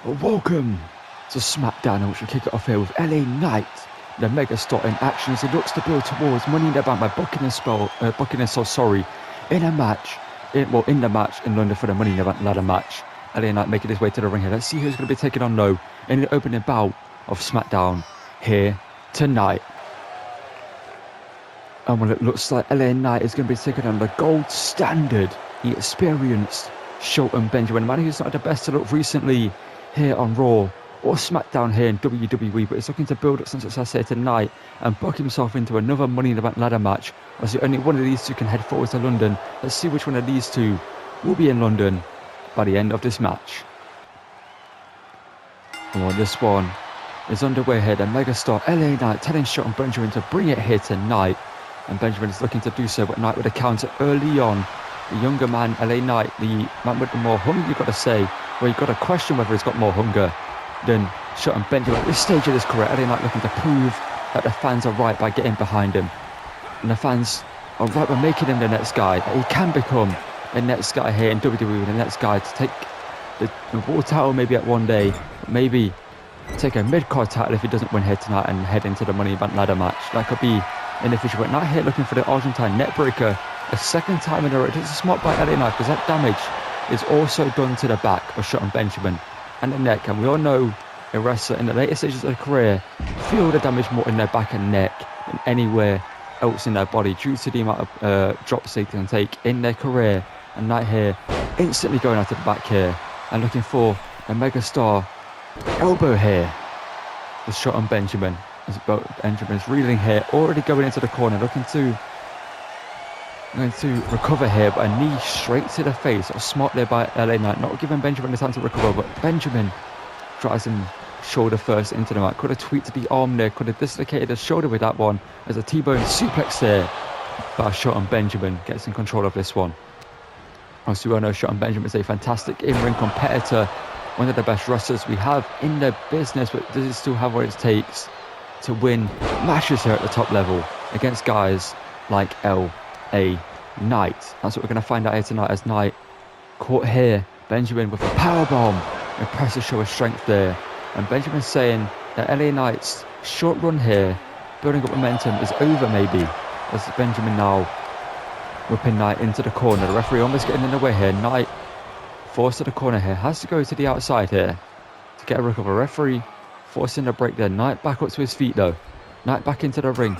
Welcome to SmackDown, which will kick it off here with LA Knight, the megastar in action as he looks to build towards Money in the Bank by booking himself in a match, in the match in London for the Money in the Bank ladder match. LA Knight making his way to the ring here. Let's see who's going to be taking on though in the opening bout of SmackDown here tonight. And when it looks like LA Knight is going to be taking on the gold standard, the experienced Shelton Benjamin, a man who's not the best to look recently here on Raw or SmackDown here in WWE, but he's looking to build up some success here tonight and book himself into another Money in the Bank ladder match, as only one of these two can head forward to London. Let's see which one of these two will be in London by the end of this match. Well, this one is underway here. The megastar LA Knight telling Shelton Benjamin to bring it here tonight, and Benjamin is looking to do so, but Knight with a counter early on. The younger man, LA Knight, the man with the more hunger, you've got to say, well, you've got to question whether he's got more hunger than Shelton Benjamin at this stage of his career. LA Knight looking to prove that the fans are right by getting behind him, and the fans are right by making him the next guy, that he can become the next guy here in WWE, the next guy to take the World title maybe at one day, maybe take a mid-card title if he doesn't win here tonight and head into the Money in the Bank ladder match. That could be in the future, but Knight here looking for the Argentine neckbreaker a second time in a row. It's a smart by LA Knight because that damage is also done to the back of Shelton Benjamin and the neck, and we all know a wrestler in the later stages of their career feel the damage more in their back and neck than anywhere else in their body due to the amount of drops they can take in their career. And Knight here instantly going out to the back here and looking for a megastar elbow here with Shelton Benjamin. As Benjamin's reeling here, already going into the corner, looking to recover here, but a knee straight to the face. Smart there by LA Knight, not giving Benjamin the time to recover, but Benjamin drives him shoulder first into the mat. Could have tweaked the arm there, could have dislocated the shoulder with that one, as a T-bone suplex there by Shelton Benjamin gets in control of this one. As we all know, Shelton Benjamin is a fantastic in-ring competitor, one of the best wrestlers we have in the business, but does he still have what it takes to win matches here at the top level against guys like LA Knight? That's what we're going to find out here tonight, as Knight caught here Benjamin with a powerbomb. Impressive show of strength there, and Benjamin saying that LA Knight's short run here, building up momentum, is over maybe, as Benjamin now whipping Knight into the corner. The referee almost getting in the way here. Knight forced to the corner here, has to go to the outside here to get a recover. Referee forcing the break there. Knight back up to his feet though. Knight back into the ring.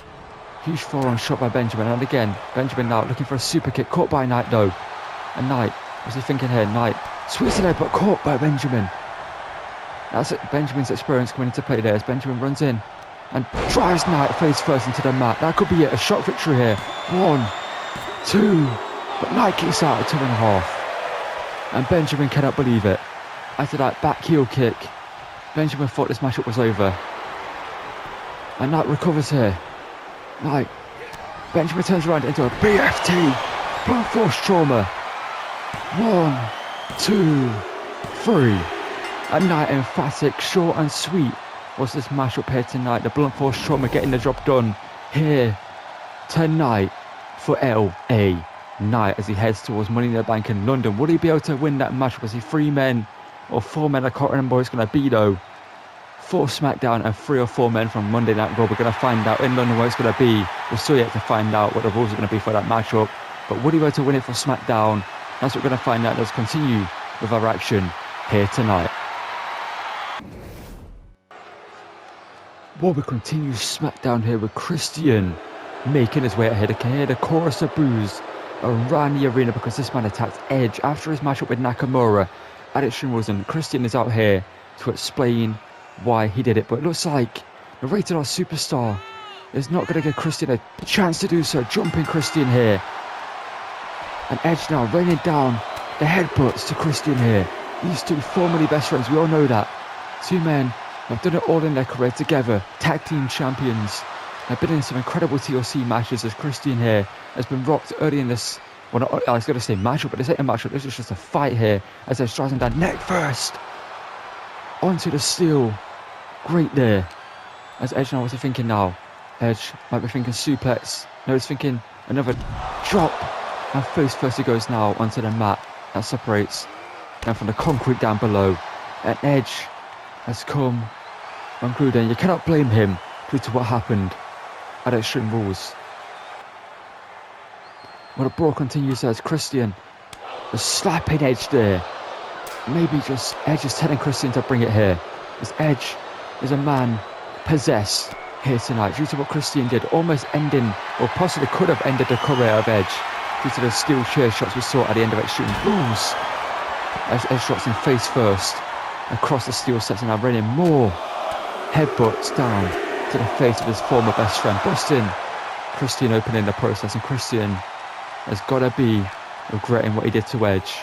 Huge forearm shot by Benjamin, and again Benjamin now looking for a super kick, caught by Knight though. And Knight, what's he thinking here? Knight swings it there, but caught by Benjamin. That's it. Benjamin's experience coming into play there as Benjamin runs in and drives Knight face first into the mat. That could be it, a shot victory here. 1, 2, but Knight kicks out at 2.5, and Benjamin cannot believe it. After that back heel kick, Benjamin thought this matchup was over, and Knight recovers here. Knight, Benjamin turns around into a BFT, blunt force trauma. 1, 2, 3. A Knight emphatic, short and sweet was this matchup here tonight. The blunt force trauma getting the job done here tonight for LA Knight as he heads towards Money in the Bank in London. Will he be able to win that match? Was he 3 men or 4 men? I can't remember what it's going to be though. 4 SmackDown and 3 or 4 men from Monday Night Raw. We're going to find out in London what it's going to be. We're still yet to find out what the rules are going to be for that matchup. But will he be able to win it for SmackDown? That's what we're going to find out. Let's continue with our action here tonight. Well, we continue SmackDown here with Christian making his way out here. They can hear the chorus of boos around the arena because this man attacked Edge after his matchup with Nakamura at Extreme Rules, and Christian is out here to explain why he did it. But it looks like the Rated R Superstar is not going to give Christian a chance to do so. Jumping Christian here, and Edge now raining down the headbutts to Christian here. These two formerly best friends, we all know that. 2 men have done it all in their career together, tag team champions. They've been in some incredible TLC matches, as Christian here has been rocked early in this, well, not, I was going to say matchup, but this ain't a matchup, this is just a fight here, as they're striking down neck first onto the steel. Great there, as Edge now was thinking now. Edge might be thinking suplex, no, he's thinking another drop, and face first he goes now onto the mat that separates them from the concrete down below. And Edge has come unglued, and you cannot blame him due to what happened at Extreme Rules. Well, the brawl continues as Christian is slapping Edge there. Maybe just Edge is telling Christian to bring it here. As Edge is a man possessed here tonight due to what Christian did, almost ending, or possibly could have ended the career of Edge due to the steel chair shots we saw at the end of Extreme Rules. As Edge drops him face first across the steel steps, and now raining more headbutts down to the face of his former best friend, busting Christian open in the process, and Christian has got to be regretting what he did to Edge.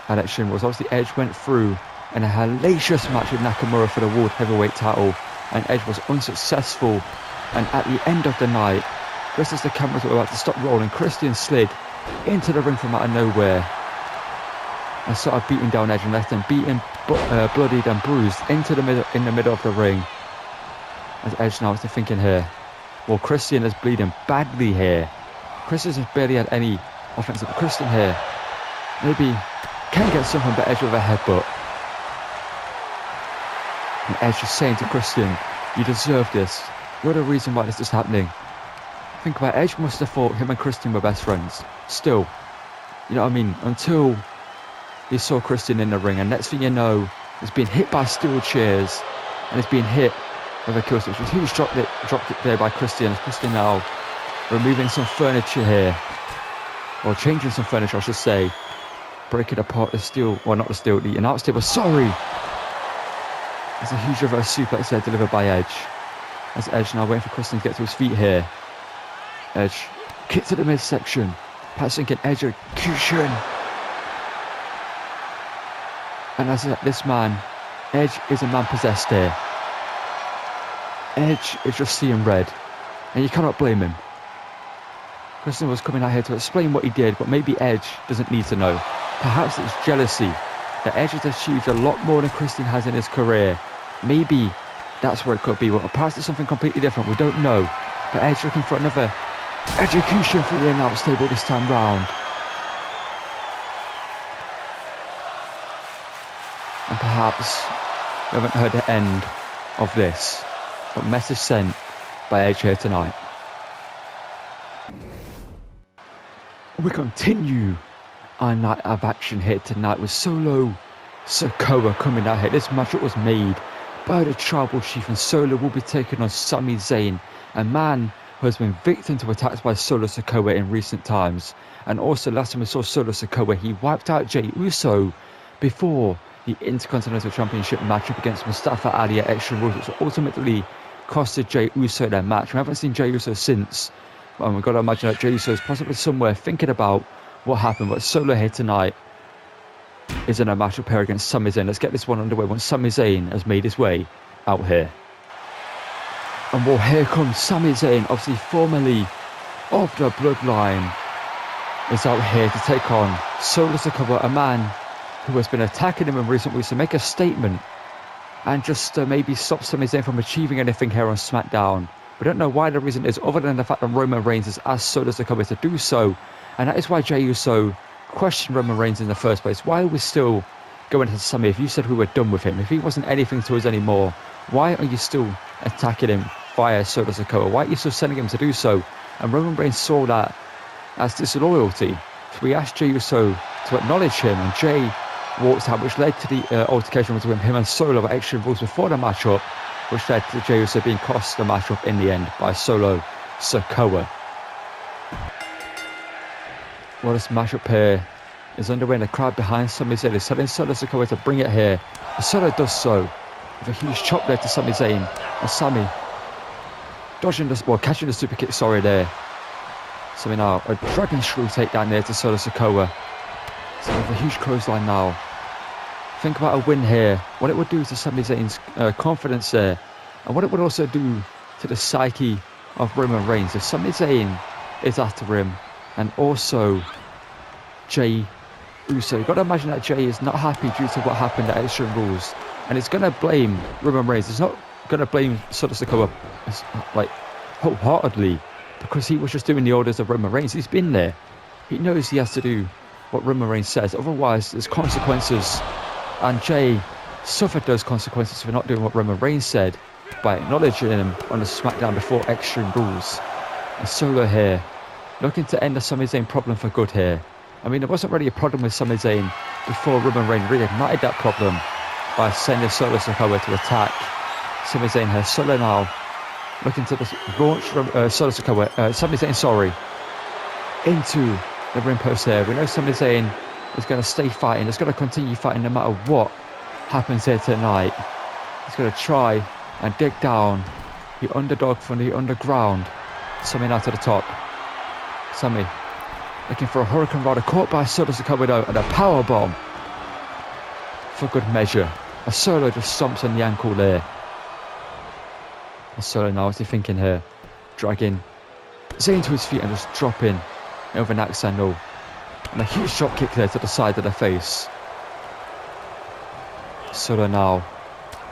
And Extreme Rules, obviously Edge went through in a hellacious match with Nakamura for the World Heavyweight title, and Edge was unsuccessful. And at the end of the night, just as the cameras were about to stop rolling, Christian slid into the ring from out of nowhere and started beating down Edge and left him beaten, bloodied and bruised in the middle of the ring. As Edge now is thinking here, well, Christian is bleeding badly here. Christian has barely had any offensive, but Christian here maybe can get something, but Edge with a headbutt. And Edge is saying to Christian, you deserve this. You're the reason why this is happening. Think about it, Edge must have thought him and Christian were best friends. Still, you know what I mean? Until he saw Christian in the ring, and next thing you know, he's being hit by steel chairs, and he's being hit with a kill switch. Huge dropped it there by Christian. Christian now removing some furniture here, or changing some furniture, I should say, breaking apart the steel, well, not the steel, the announce table. Sorry. There's a huge reverse suplex there delivered by Edge. As Edge now waiting for Christian to get to his feet here. Edge kick to the midsection. Pat sinking Edge execution. And as this man, Edge is a man possessed here. Edge is just seeing red, and you cannot blame him. Christian was coming out here to explain what he did, but maybe Edge doesn't need to know. Perhaps it's jealousy that Edge has achieved a lot more than Christian has in his career. Maybe that's where it could be, but perhaps it's something completely different. We don't know. But Edge looking for another execution through the announce table this time round. And perhaps we haven't heard the end of this, but message sent by Edge here tonight. We continue our night of action here tonight with Solo Sikoa coming out here. This matchup was made by the Tribal Chief, and Solo will be taking on Sami Zayn, a man who has been victim to attacks by Solo Sikoa in recent times. And also last time we saw Solo Sikoa, he wiped out Jey Uso before the Intercontinental Championship matchup against Mustafa Ali at Extreme Rules, which ultimately costed Jey Uso their match. We haven't seen Jey Uso since. Well, we've got to imagine that Jey Uso is possibly somewhere thinking about what happened, but Solo here tonight is in a matchup here against Sami Zayn. Let's get this one underway once Sami Zayn has made his way out here. And well, here comes Sami Zayn, obviously formerly of the Bloodline, is out here to take on Solo Sikoa, a man who has been attacking him in recent weeks to make a statement and just maybe stop Sami Zayn from achieving anything here on SmackDown. We don't know why the reason is, other than the fact that Roman Reigns has asked Solo Sikoa to do so, and that is why Jey Uso questioned Roman Reigns in the first place. Why are we still going to Sami? If you said we were done with him, if he wasn't anything to us anymore, why are you still attacking him via Solo Sikoa? Why are you still sending him to do so? And Roman Reigns saw that as disloyalty. So we asked Jey Uso to acknowledge him, and Jey walked out, which led to the altercation between him and Solo at Extreme Rules before the matchup, which led to Jey Uso being cost the matchup in the end by Solo Sikoa. Well, this matchup here is underway, and the crowd behind Sami Zayn is telling Solo Sikoa to bring it here. And Solo does so with a huge chop there to Sami Zayn, and Sami dodging the, well, catching the super kick, sorry, there. Sami now a dragon screw takedown there to Solo Sikoa. So with a huge clothesline now. Think about a win here, what it would do to Sami Zayn's confidence there, and what it would also do to the psyche of Roman Reigns. If Sami Zayn is after him, and also Jey Uso, you've got to imagine that Jey is not happy due to what happened at Extreme Rules, and it's going to blame Roman Reigns. It's not going to blame Solo Sikoa like wholeheartedly, because he was just doing the orders of Roman Reigns. He's been there. He knows he has to do what Roman Reigns says. Otherwise, there's consequences. And Jay suffered those consequences for not doing what Roman Reigns said by acknowledging him on the SmackDown before Extreme Rules. And Solo here, looking to end the Sami Zayn problem for good here. I mean, there wasn't really a problem with Sami Zayn before Roman Reigns reignited that problem by sending Solo Sikoa to attack Sami Zayn here. Solo now looking to launch Solo Sikoa, Sami Zayn, sorry, into the ring post here. We know Sami Zayn is going to stay fighting. He's going to continue fighting no matter what happens here tonight. He's going to try and dig down the underdog from the underground. Sami now to the top. Sami looking for a Hurricane Rider, caught by Solo Sikoa though, and a power bomb for good measure. A Solo just stomps on the ankle there. And Solo now, what's he thinking here? Dragging Zayn to his feet and just dropping over an axe handle. And a huge drop kick there to the side of the face. Solo now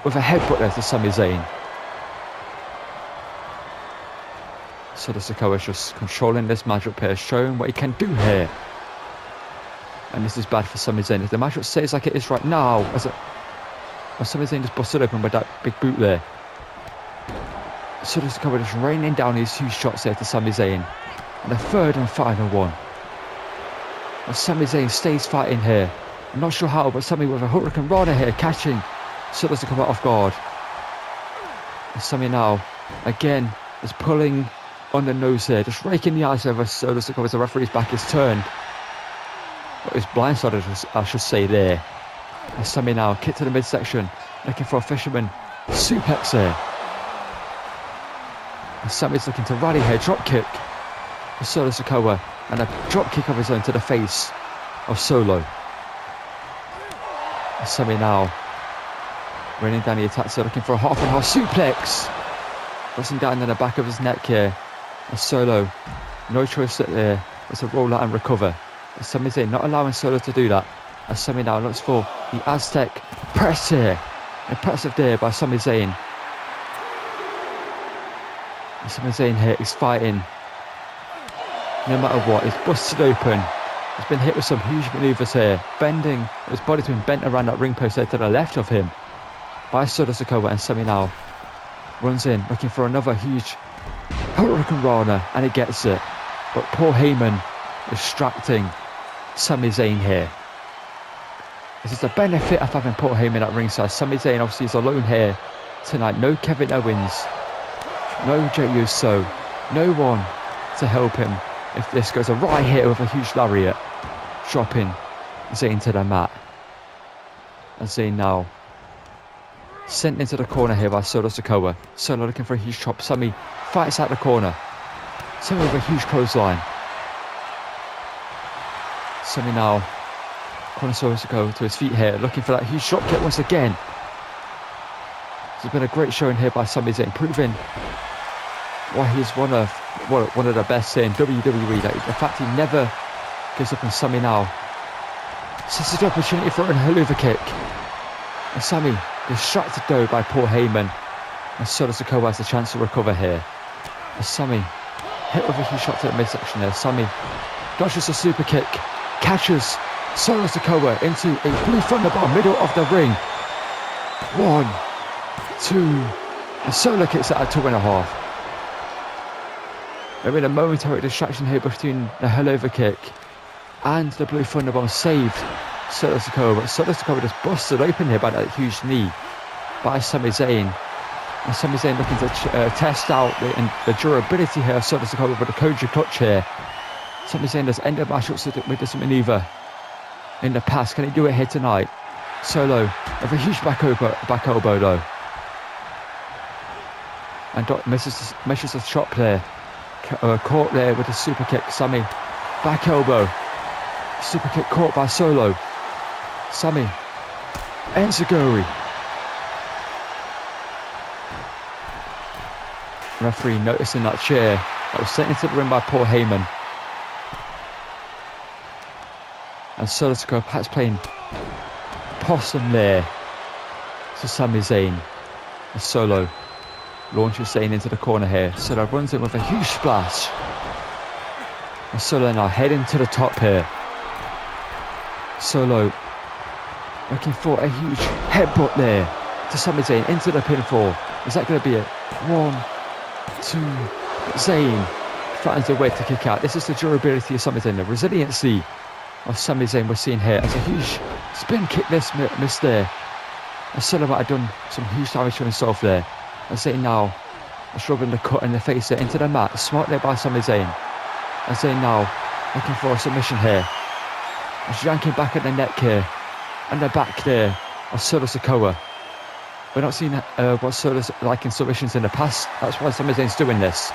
with a headbutt there to Sami Zayn. Solo Sikoa is just controlling this matchup here, showing what he can do here. And this is bad for Sami Zayn. If the matchup stays like it is right now, as Sami Zayn just busted open with that big boot there. Solo Sikoa just raining down these huge shots there to Sami Zayn. And the third and final one. And Sami Zayn stays fighting here. I'm not sure how, but Sami with a Hurricane Rana here, catching Solo Sikoa off guard. And Sami now, again, is pulling on the nose here, just raking the eyes over Solo Sikoa as the referee's back is turned. But he's blindsided, I should say there. And Sami now, kick to the midsection, looking for a fisherman suplex here. And Sami's looking to rally here, drop kick for Solo Sikoa, and a drop kick of his own to the face of Solo. And Sami now raining down the attack, so looking for a half and half suplex. Pressing down in the back of his neck here. And Solo, no choice there, it's to roll out and recover. And Sami Zayn not allowing Solo to do that. And Sami now looks for the Aztec press here. Impressive there by Sami Zayn. And Sami Zayn here is fighting. No matter what, he's busted open. He's been hit with some huge manoeuvres here. Bending, his body's been bent around that ring post there to the left of him by Solo Sikoa. And Sami now runs in, looking for another huge Hurricane Rana, and he gets it. But Paul Heyman distracting Sami Zayn here. This is the benefit of having Paul Heyman at ringside. Sami Zayn obviously is alone here tonight. No Kevin Owens, no Jey Uso, no one to help him if this goes right here with a huge lariat, dropping Zayn to the mat. And Zayn now sent into the corner here by Solo Sikoa. Solo looking for a huge chop. Sami fights out the corner. Sami with a huge clothesline. Sami now calling Solo Sikoa to his feet here, looking for that huge drop kick once again. It's been a great showing here by Sami Zayn, proving why he's one of the best in WWE. Like, the fact he never gives up on Sami now. This is the opportunity for a Helluva kick. And Sami distracted though by Paul Heyman. And Solo Sikoa has the chance to recover here. And Sami hit with a huge shot to the midsection there. Sami dodges a super kick, catches Solo Sikoa into a blue thunderbomb middle of the ring. 1, 2, and Solo kicks it at 2.5. There been a momentary distraction here between the Helluva kick and the blue thunderbomb saved Solo Sikoa, but Solo Sikoa just busted open here by that huge knee by Sami Zayn. And Sami Zayn looking to test out the durability here of Solo Sikoa with a Koji clutch here. Sami Zayn has ended matchups with this maneuver in the past. Can he do it here tonight? Solo with a huge back elbow though. And Doc misses the chop there. Caught there with a super kick. Sami, back elbow. Super kick caught by Solo. Sami, enziguri. Referee noticing that chair that was sent into the ring by Paul Heyman. And Solo Sikoa perhaps playing possum there to Sami Zayn. And Solo launches Zayn into the corner here. Solo runs in with a huge splash. And Solo now heading to the top here. Solo looking for a huge headbutt there to Sami Zayn into the pinfall. Is that going to be it? 1, 2, Zayn finds a way to kick out. This is the durability of Sami Zayn, the resiliency of Sami Zayn we're seeing here. As a huge spin kick missed there. As Solo might have done some huge damage to himself there. As Zayn now struggling to cut in the face there into the mat. Smart there by Sami Zayn. As Zayn now looking for a submission here. As yanking back at the neck here. And the back there of Solo Sikoa. We're not seeing what Solo's like in submissions in the past. That's why Sami Zayn's doing this.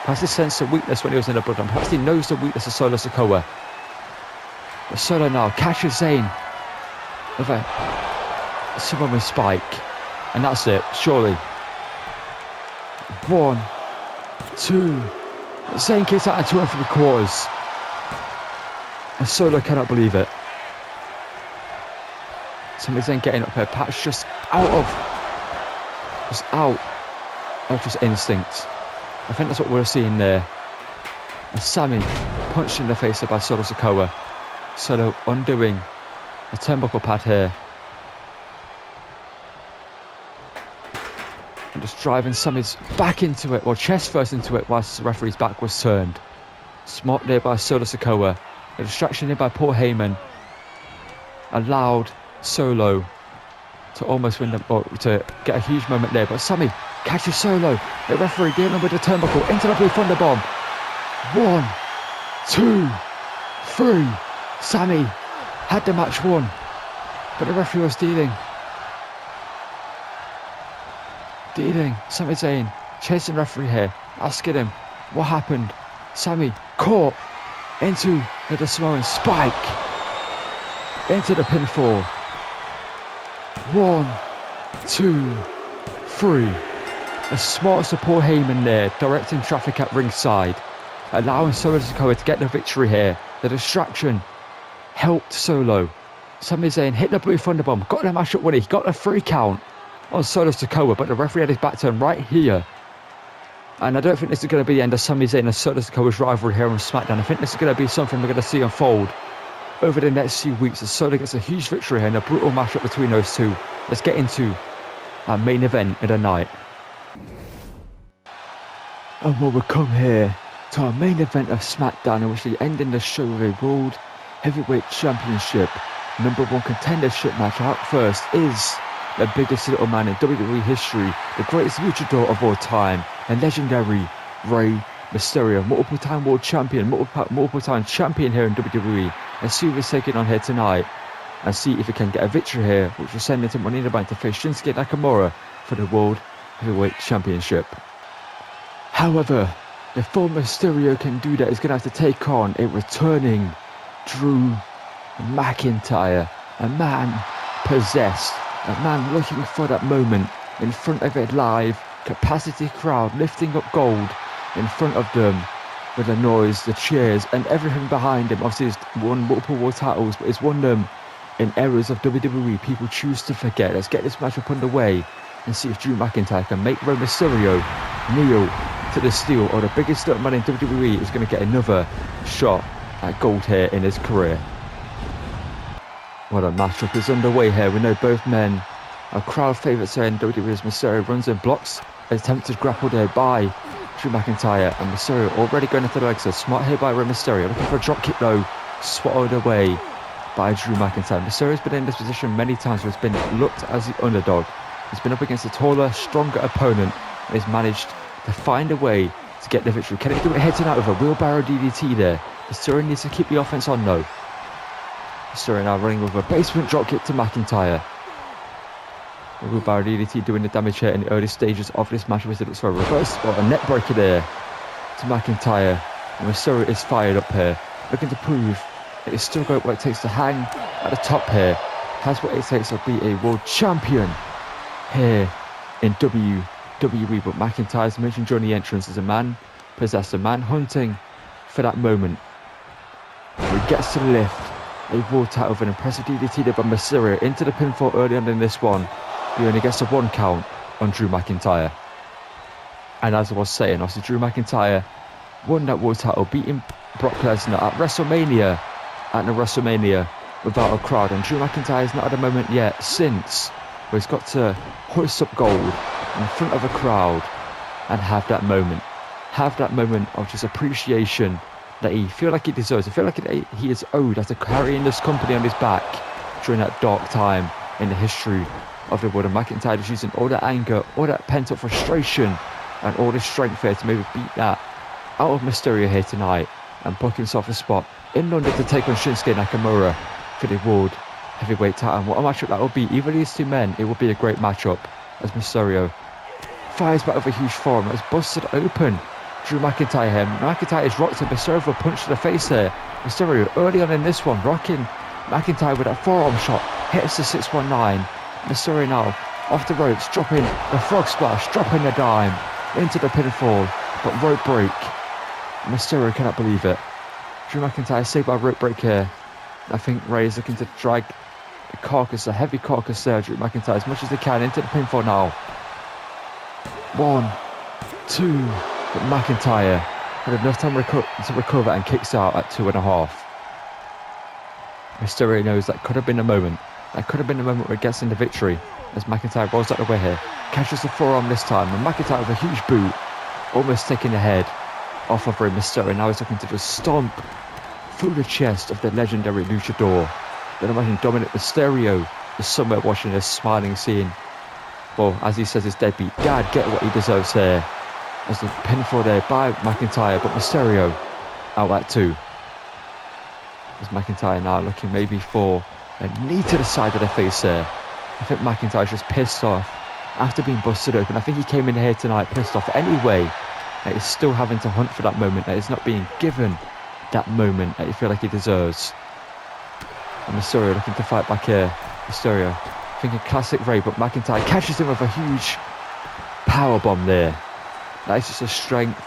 Perhaps he sensed some weakness when he was in the bloodline. Perhaps he knows the weakness of Solo Sikoa. But Solo now catches Zayn with a Superman spike. And that's it, surely. 1, 2. Zayn kicks out at 2 3/4. And Solo cannot believe it. Sami Zayn getting up here. Pat's just out of just instinct. I think that's what we're seeing there. And Sami punched in the face by Solo Sikoa. Solo undoing a turnbuckle pad here. And just driving Sami's back into it, or chest first into it, whilst the referee's back was turned. Smart there by Solo Sikoa. A distraction there by Paul Heyman. Allowed Solo to almost win or to get a huge moment there, but Sami catches Solo. The referee dealing with the turnbuckle into the blue thunderbomb. 1, 2, 3. Sami had the match won, but the referee was dealing. Sami Zayn chasing the referee here, asking him what happened. Sami caught into the Samoan spike into the pinfall. 1, 2, 3. A smart support Heyman there, directing traffic at ringside, allowing Solo Sikoa to get the victory here. The distraction helped Solo. Sami Zayn hit the blue thunderbomb, got the matchup winner, he got the 3 count on Solo Sikoa, but the referee had his back turned right here. And I don't think this is going to be the end of Sami Zayn and Solo Sikoa's rivalry here on SmackDown. I think this is going to be something we're going to see unfold over the next few weeks as Solo gets a huge victory here in a brutal matchup between those two. Let's get into our main event of the night. And we'll come here to our main event of SmackDown, in which they end in the show with a World Heavyweight Championship #1 contendership match. Out first is the biggest little man in WWE history, the greatest luchador of all time, and legendary Rey Mysterio, multiple-time world champion, multiple-time champion here in WWE. And see who's taking on here tonight, and see if he can get a victory here, which will send him to Money in the Bank to face Shinsuke Nakamura for the World Heavyweight Championship. However, before Mysterio can do that, he's going to have to take on a returning Drew McIntyre, a man possessed, a man looking for that moment in front of a live capacity crowd, lifting up gold in front of them with the noise, the cheers, and everything behind him. Obviously, he's won multiple world titles, but he's won them in eras of WWE people choose to forget. Let's get this matchup underway and see if Drew McIntyre can make Rey Mysterio kneel to the steel, or the biggest little man in WWE is going to get another shot at gold here in his career. Well, the matchup is underway here. We know both men are crowd favourites here in WWE as Mysterio runs and blocks attempted grapple there by Drew McIntyre, and Mysterio already going into the legs. So smart here by Rey Mysterio, looking for a drop kick though, swatted away by Drew McIntyre. Mysterio's been in this position many times where he's been looked as the underdog. He's been up against a taller, stronger opponent, and he's managed to find a way to get the victory. Can he do it head to out with a wheelbarrow DDT there? Mysterio needs to keep the offense on though. Mysterio now running with a basement drop kick to McIntyre. The wheelbarrow DDT doing the damage here in the early stages of this match, as it looks for a reverse or a net breaker there to McIntyre. And Mysterio is fired up here, looking to prove that he's still got what it takes to hang at the top here. Has what it takes to be a world champion here in WWE. But McIntyre's mentioned during the entrance as a man possessed, a man hunting for that moment. And he gets to lift a world title with an impressive DDT there by Mysterio into the pinfall early on in this one. He only gets a 1 count on Drew McIntyre. And as I was saying, obviously Drew McIntyre won that world title, beating Brock Lesnar at WrestleMania, at the WrestleMania without a crowd, and Drew McIntyre's not at a moment yet since where he's got to hoist up gold in front of a crowd and have that moment of just appreciation that he feel like he deserves. I feel like he is owed after carrying this company on his back during that dark time in the history of the world. And McIntyre just using all that anger, all that pent-up frustration and all the strength here to maybe beat that out of Mysterio here tonight and book himself a spot in London to take on Shinsuke Nakamura for the World Heavyweight title. What a matchup that will be. Either of these two men, it will be a great matchup as Mysterio fires back with a huge forearm that's busted open Drew McIntyre here. McIntyre is rocked and Mysterio with a punch to the face here. Mysterio early on in this one rocking McIntyre with that forearm shot, hits the 619. Mysterio now off the ropes, dropping the frog splash, dropping the dime into the pinfall, but rope break. Mysterio cannot believe it. Drew McIntyre saved by rope break here. I think Ray is looking to drag the carcass, a heavy carcass there, Drew McIntyre as much as they can into the pinfall now. 1, 2, but McIntyre had enough time to recover and kicks out at 2.5. Mysterio knows that could have been a moment. That could have been the moment where he gets in the victory as McIntyre rolls out the way here. Catches the forearm this time, and McIntyre with a huge boot, almost taking the head off of Rey Mysterio. Now he's looking to just stomp through the chest of the legendary luchador. Then imagine Dominic Mysterio is somewhere watching this, smiling, seeing, well, as he says, his deadbeat dad get what he deserves here. As the pinfall there by McIntyre, but Mysterio out at 2. As McIntyre now looking maybe for a knee to the side of the face there. I think McIntyre's just pissed off after being busted open. I think he came in here tonight pissed off anyway. That he's still having to hunt for that moment, that he's not being given that moment that he feel like he deserves. And Mysterio looking to fight back here. Mysterio thinking classic Ray, but McIntyre catches him with a huge power bomb there. That is just the strength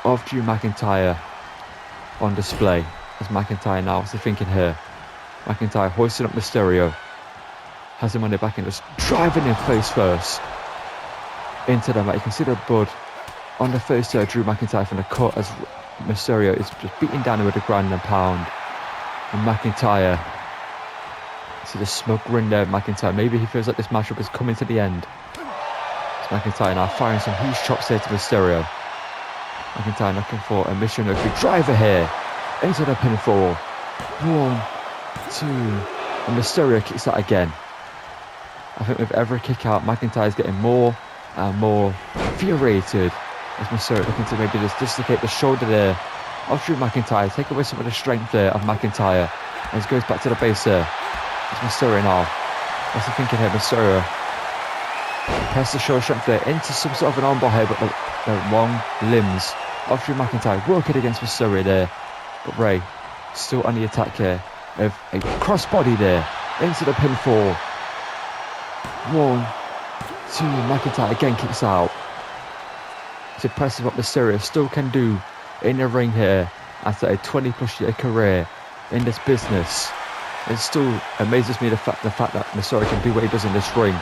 of Drew McIntyre on display. As McIntyre now, what's he thinking here? McIntyre hoisting up Mysterio, has him on the back and just driving him face first into the mat. You can see the blood on the face there, Drew McIntyre from the cut as Mysterio is just beating down him with a ground and pound. And McIntyre, see the smoke grin there, McIntyre. Maybe he feels like this matchup is coming to the end. It's McIntyre now firing some huge chops there to Mysterio. McIntyre looking for a mission of a driver here into the pinfall. 1, 2, and Mysterio kicks that again. I think with every kick out, McIntyre's getting more and more infuriated as Mysterio looking to maybe just dislocate the shoulder there of Drew McIntyre, take away some of the strength there of McIntyre as he goes back to the base there. It's Mysterio now. What's he thinking here? Mysterio press the shoulder strength there into some sort of an armbar here, but the long limbs of Drew McIntyre working against Mysterio there. But Ray still on the attack here with a crossbody there into the pinfall. 1, 2, McIntyre again kicks out. It's impressive what Mysterio still can do in the ring here after a 20+ year career in this business. It still amazes me the fact that Mysterio can do what he does in this ring,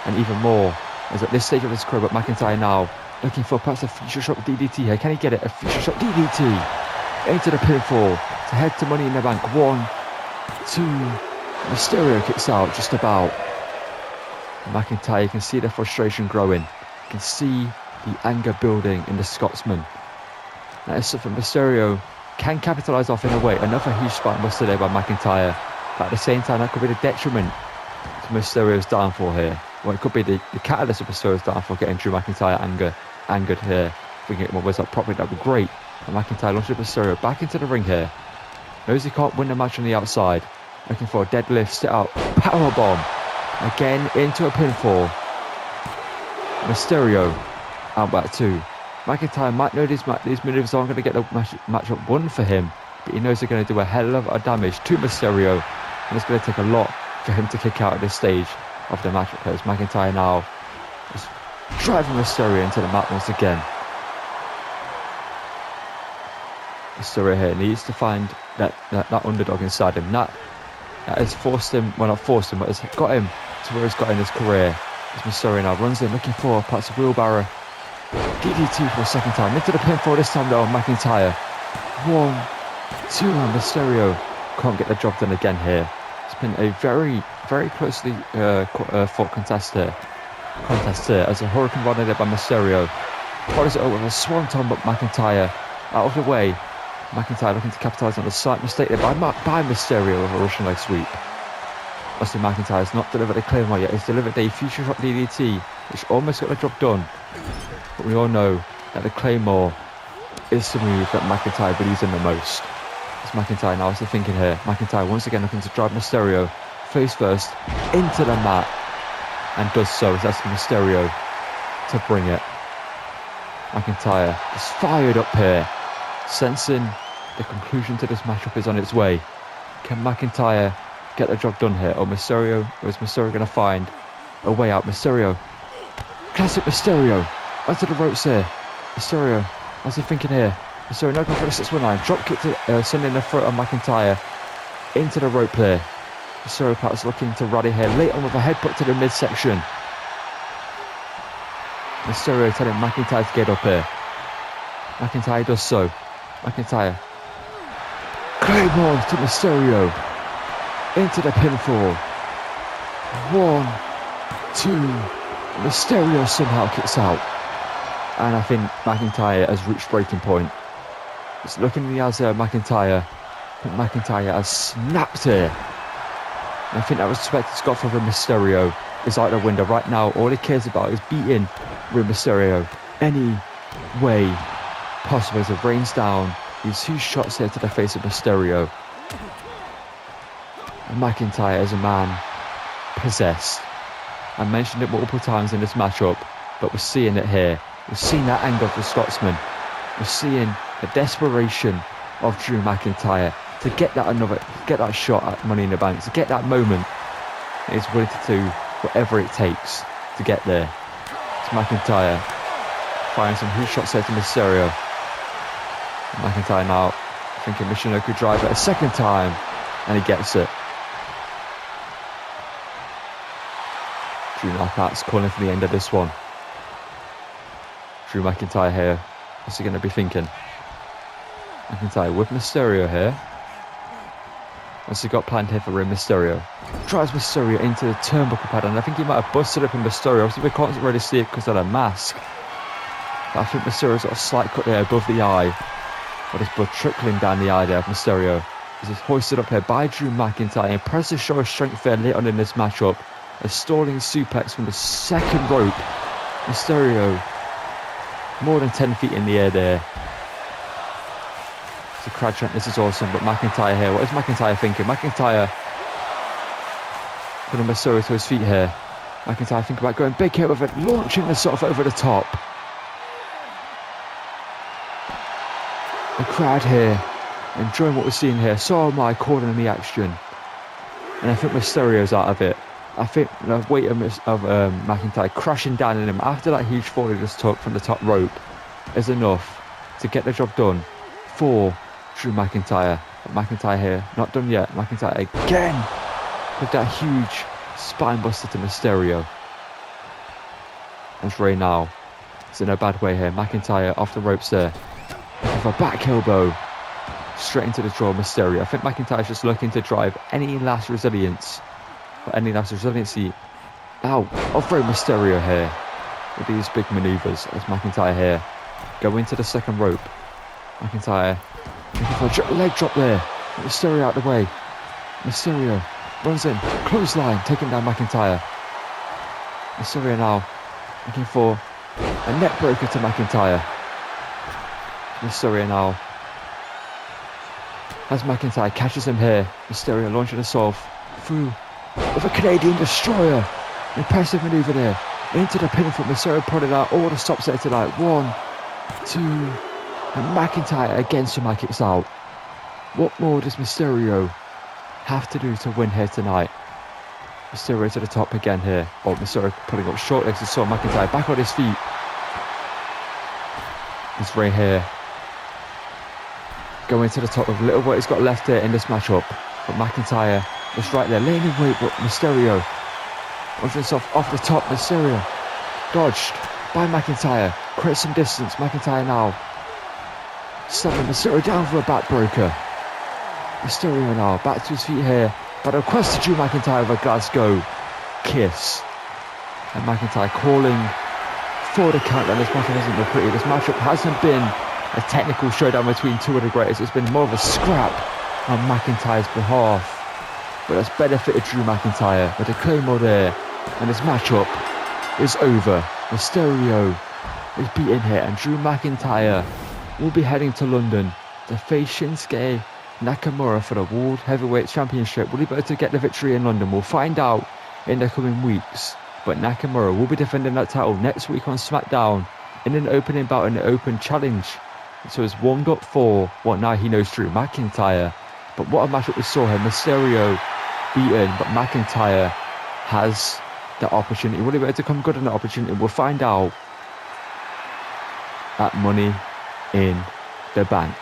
and even more is at this stage of his career. But McIntyre now looking for perhaps a future shot DDT here. Can he get it? A future shot DDT into the pinfall to head to Money in the Bank. 1, 2, Mysterio kicks out just about. McIntyre, you can see the frustration growing. You can see the anger building in the Scotsman. That is something Mysterio can capitalise off in a way. Another huge spot busted there by McIntyre. But at the same time, that could be the detriment to Mysterio's downfall here. Well, it could be the catalyst of Mysterio's downfall, getting Drew McIntyre angered here. If we can get one words up properly, that would be great. And McIntyre launches Mysterio back into the ring here. Knows he can't win the match on the outside. Looking for a deadlift, sit out, powerbomb. Again into a pinfall. Mysterio out back 2. McIntyre might know these moves aren't going to get the matchup won for him, but he knows they're going to do a hell of a damage to Mysterio, and it's going to take a lot for him to kick out at this stage of the matchup. Because McIntyre now is driving Mysterio into the mat once again. Mysterio here needs to find that underdog inside him. That has forced him, well, not forced him, but has got him to where he's got in his career. As Mysterio now runs in looking for perhaps a wheelbarrow DDT for a second time into the pinfall this time though. McIntyre 1, 2, and Mysterio can't get the job done again here. It's been a very, very closely fought contest here as a Hurricane Rana there by Mysterio. Follows it up with a swanton, but McIntyre out of the way. McIntyre looking to capitalise on the slight mistake there by Mysterio with a Russian leg sweep. Austin McIntyre has not delivered a Claymore yet. He's delivered a future shot DDT, which almost got the job done. But we all know that the Claymore is the move that McIntyre believes in the most. It's McIntyre now, what's he thinking here? McIntyre once again looking to drive Mysterio face first into the mat, and does so. He's asking Mysterio to bring it. McIntyre is fired up here, sensing the conclusion to this matchup is on its way. Can McIntyre get the job done here, or is Mysterio going to find a way out? Mysterio, classic Mysterio, onto the ropes here. Mysterio, what's he thinking here? Mysterio now going for the 619, drop kick to sending the throat on McIntyre into the rope here. Mysterio perhaps looking to rally here, late on with a headbutt to the midsection. Mysterio telling McIntyre to get up here. McIntyre does so. McIntyre, Claymore to Mysterio, into the pinfall. 1, 2, Mysterio somehow kicks out. And I think McIntyre has reached breaking point. It's looking in the eyes of McIntyre. I think McIntyre has snapped here. And I think that respect he's got for Mysterio is out the window right now. All he cares about is beating Rey Mysterio any way possible as it rains down these huge shots here to the face of Mysterio. And McIntyre is a man possessed. I mentioned it multiple times in this matchup, but we're seeing it here. We're seeing that anger of the Scotsman. We're seeing the desperation of Drew McIntyre to get that shot at Money in the Bank, to get that moment. He's willing to do whatever it takes to get there. It's McIntyre firing some huge shots there to Mysterio. McIntyre now thinking Mysterio could drive it a second time, and he gets it. Drew McIntyre's calling for the end of this one. Drew McIntyre here. What's he going to be thinking? McIntyre with Mysterio here. What's he got planned here for Rey Mysterio? Drives Mysterio into the turnbuckle pad, and I think he might have busted up in Mysterio. Obviously we can't really see it because of the mask. But I think Mysterio's got a slight cut there above the eye. But there's blood trickling down the eye there of Mysterio. This is hoisted up here by Drew McIntyre. Impressive show of strength there late on in this matchup. A stalling suplex from the second rope. Mysterio more than 10 feet in the air there. It's a crowd chant, this is awesome, but McIntyre here, what is McIntyre thinking? McIntyre putting Mysterio to his feet here. McIntyre thinking about going big here with it, launching the sort of over the top. The crowd here enjoying what we're seeing here. So am I, calling the action. And I think Mysterio's out of it. I think the weight of McIntyre crashing down on him after that huge fall he just took from the top rope is enough to get the job done for Drew McIntyre. But McIntyre here, not done yet. McIntyre again with that huge spine buster to Mysterio. As Rey now is in a bad way here. McIntyre off the ropes there with a back elbow straight into the jaw of Mysterio. I think McIntyre's just looking to drive any last resilience or any last resiliency out of Rey Mysterio here with these big maneuvers. As McIntyre here go into the second rope. McIntyre looking for a leg drop there. Mysterio out of the way. Mysterio runs in, clothesline, taking down McIntyre. Mysterio now looking for a neck breaker to McIntyre. Mysterio now, as McIntyre catches him here, Mysterio launching himself through with a Canadian Destroyer. Impressive manoeuvre there. Into the pinfall. Mysterio putting out all the stops there tonight. 1, 2, and McIntyre again somehow kicks out. What more does Mysterio have to do to win here tonight? Mysterio to the top again here. Oh, Mysterio putting up short legs and saw McIntyre back on his feet. It's Rey here. Going to the top with little what he's got left here in this matchup. But McIntyre is right there, laying in wait, but Mysterio launching himself off the top. Mysterio dodged by McIntyre. Creates some distance. McIntyre now slamming Mysterio down for a backbreaker. Mysterio now, back to his feet here. But across to Drew McIntyre with a Glasgow kiss. And McIntyre calling for the count, and this matchup hasn't been pretty. This matchup hasn't been a technical showdown between two of the greatest. It's been more of a scrap on McIntyre's behalf. But that's benefited Drew McIntyre with a Claymore there. And this matchup is over. Mysterio is beaten here, and Drew McIntyre will be heading to London to face Shinsuke Nakamura for the World Heavyweight Championship. Will he be able to get the victory in London? We'll find out in the coming weeks. But Nakamura will be defending that title next week on SmackDown in an opening bout in the Open Challenge. So he's warmed up for what now he knows Drew McIntyre. But what a matchup we saw here. Mysterio beaten, but McIntyre has the opportunity. Will he be able to come good on the opportunity? We'll find out at Money in the Bank.